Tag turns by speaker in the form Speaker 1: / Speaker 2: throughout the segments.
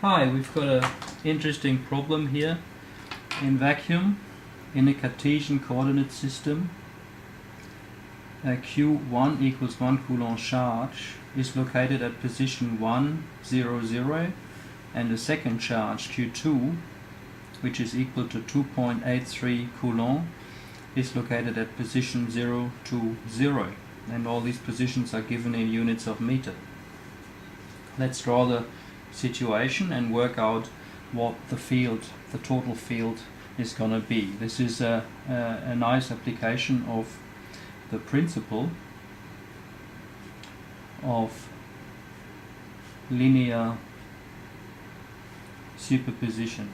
Speaker 1: Hi, we've got an interesting problem here. In vacuum, in a Cartesian coordinate system, Q1 equals 1 Coulomb charge is located at position 1, 0, 0, and the second charge, Q2, which is equal to 2.83 Coulomb, is located at position 0, 2, 0. And all these positions are given in units of meter. Let's draw the situation and work out what the field, the total field, is going to be. This is a nice application of the principle of linear superposition.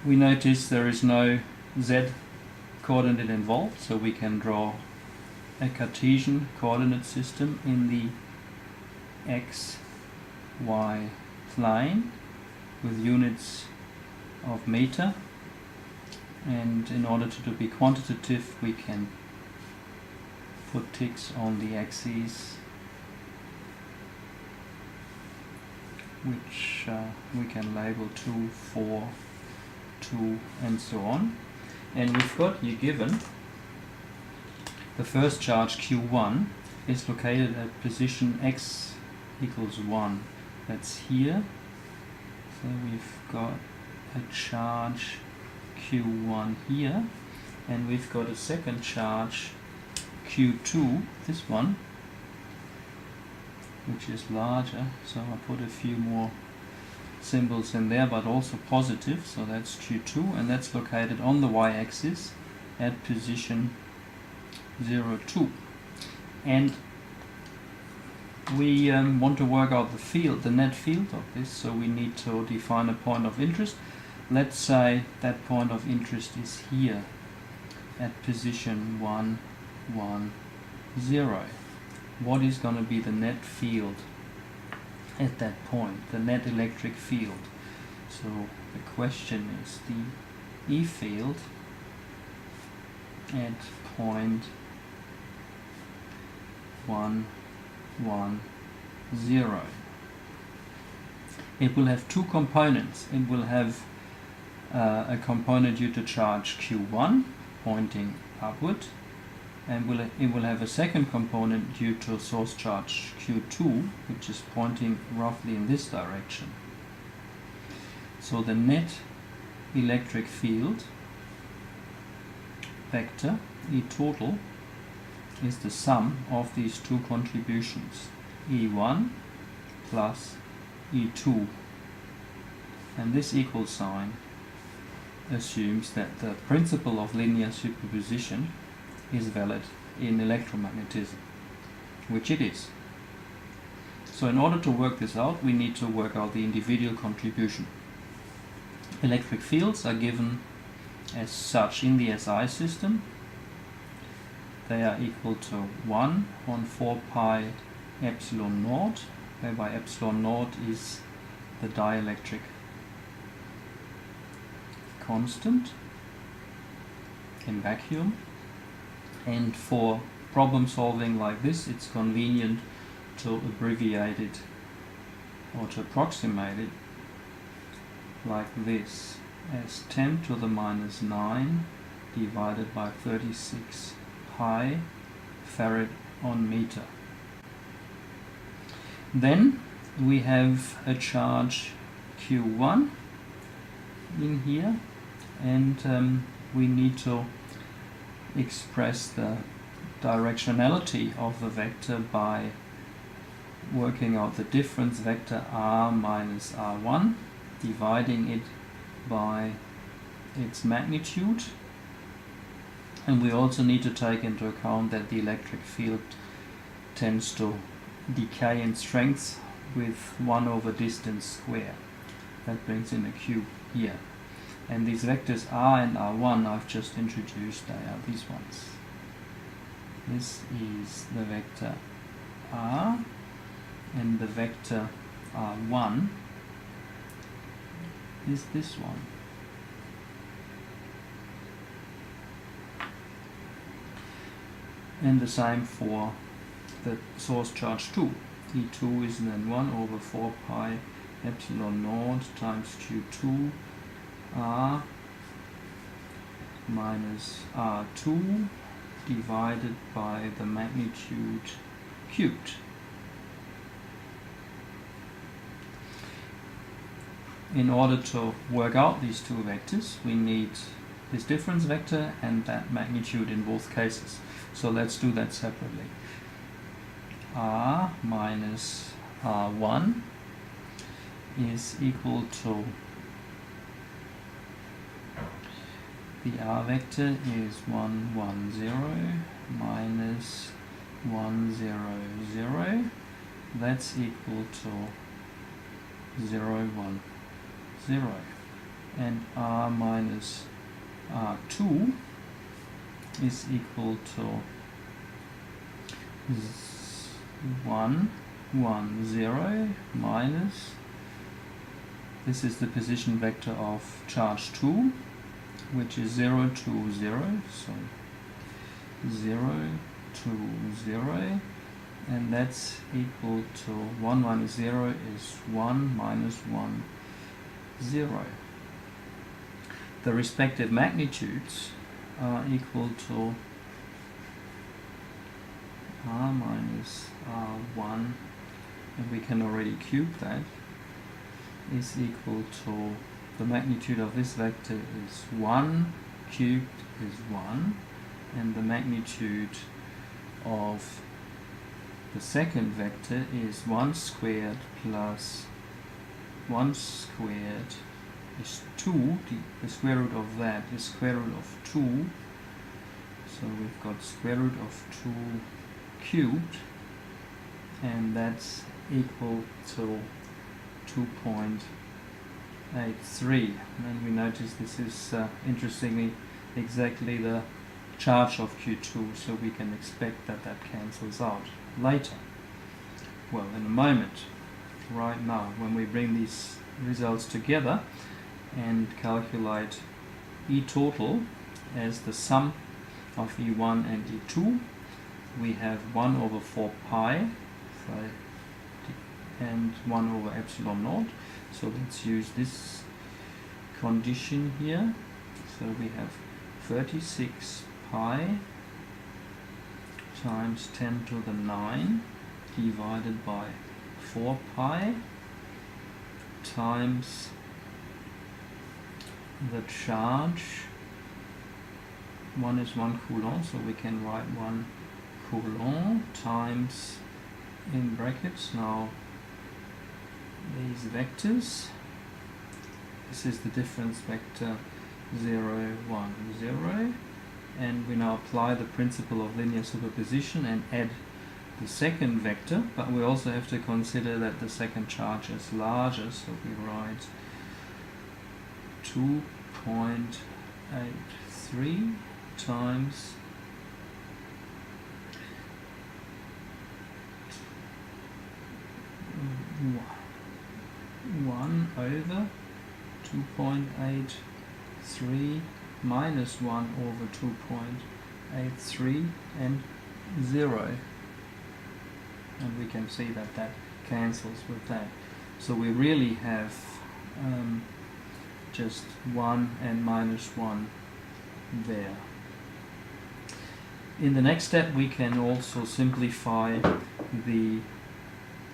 Speaker 1: We notice there is no z coordinate involved, so we can draw a Cartesian coordinate system in the x, y plane with units of meter, and in order to be quantitative we can put ticks on the axes which we can label 2, 4, 2 and so on. And we've got here given the first charge Q1 is located at position x equals 1. That's here. So we've got a charge Q1 here, and we've got a second charge Q2, this one, which is larger, so I'll put a few more symbols in there, but also positive, so that's Q2, and that's located on the y-axis at position 0, 2. And we want to work out the field, the net field of this, so we need to define a point of interest. Let's say that point of interest is here at position 1, 1, 0. What is going to be the net field at that point, the net electric field? So the question is the E field at point 1, 1, 0. It will have two components. It will have a component due to charge Q1 pointing upward, and it will have a second component due to source charge Q2, which is pointing roughly in this direction. So the net electric field vector, E total, is the sum of these two contributions, E1 plus E2. And this equal sign assumes that the principle of linear superposition is valid in electromagnetism, which it is. So in order to work this out, we need to work out the individual contribution. Electric fields are given as such in the SI system. They are equal to 1 on 4 pi epsilon naught, whereby epsilon naught is the dielectric constant in vacuum. And for problem solving like this, it's convenient to abbreviate it or to approximate it like this, as 10 to the minus 9 divided by 36 pi farad on meter. Then we have a charge Q1 in here, and we need to express the directionality of the vector by working out the difference vector r minus r1, dividing it by its magnitude. And we also need to take into account that the electric field tends to decay in strength with 1 over distance square. That brings in a cube here. And these vectors r and r1 I've just introduced, they are these ones. This is the vector r, and the vector r1 is this one. And the same for the source charge 2. E2 is then 1 over 4 pi epsilon naught times Q2 R minus R2 divided by the magnitude cubed. In order to work out these two vectors, we need this difference vector and that magnitude in both cases. So let's do that separately. R minus R1 is equal to, the R vector is 1, 1, 0 minus 1, 0, 0. That's equal to 0, 1, 0. And R minus R2 is equal to 1, 1, 0 minus, this is the position vector of charge 2, which is 0, 2, 0, so 0, 2, 0, and that's equal to 1 minus 0 is 1 minus 1, 0. The respective magnitudes are equal to R minus R1, and we can already cube that, is equal to, the magnitude of this vector is 1 cubed is 1, and the magnitude of the second vector is 1 squared plus 1 squared is 2. The square root of that is square root of 2. So we've got square root of 2 cubed, and that's equal to 2.83. And we notice this is interestingly exactly the charge of Q2, so we can expect that that cancels out later. Well, in a moment, right now, when we bring these results together and calculate E total as the sum of E1 and E2, we have 1 over 4 pi and 1 over epsilon naught. So let's use this condition here. So we have 36 pi times 10 to the 9 divided by 4 pi times the charge. 1 is 1 Coulomb, so we can write 1 Coulomb times, in brackets now, these vectors. This is the difference vector 0, 1, 0, and we now apply the principle of linear superposition and add the second vector, but we also have to consider that the second charge is larger, so we write 2.83 times 1 over 2.83 minus 1 over 2.83 and 0. And we can see that that cancels with that. So we really have just 1 and minus 1 there. In the next step we can also simplify the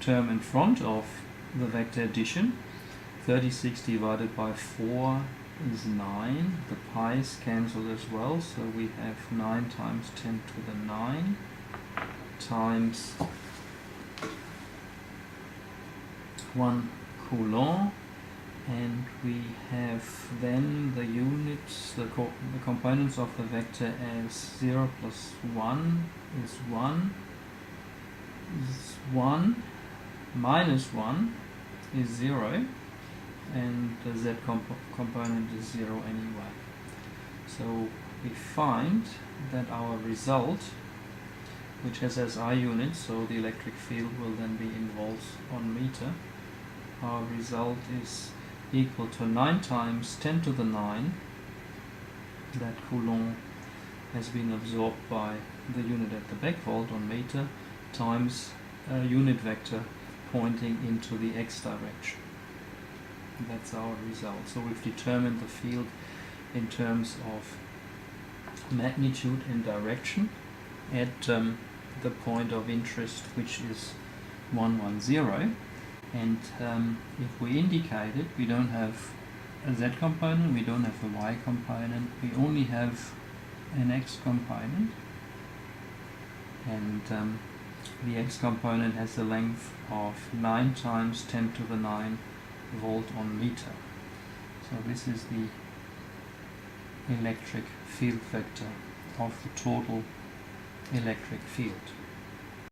Speaker 1: term in front of the vector addition. 36 divided by 4 is 9. The pi's cancel as well, so we have 9 times 10 to the 9 times 1 Coulomb, and we have then the units, the components of the vector as 0 plus 1 is 1, is 1, minus 1 is 0, and the z component is 0 anyway. So we find that our result, which has SI units, so the electric field will then be in volts on meter, our result is equal to 9 times 10 to the 9 that Coulomb has been absorbed by the unit at the back volt on meter, times unit vector pointing into the x direction. That's our result. So we've determined the field in terms of magnitude and direction at the point of interest, which is 110. And if we indicate it, we don't have a z component, we don't have a y component, we only have an x component, and the x component has a length of 9 times 10 to the 9 volt on meter. So this is the electric field vector of the total electric field.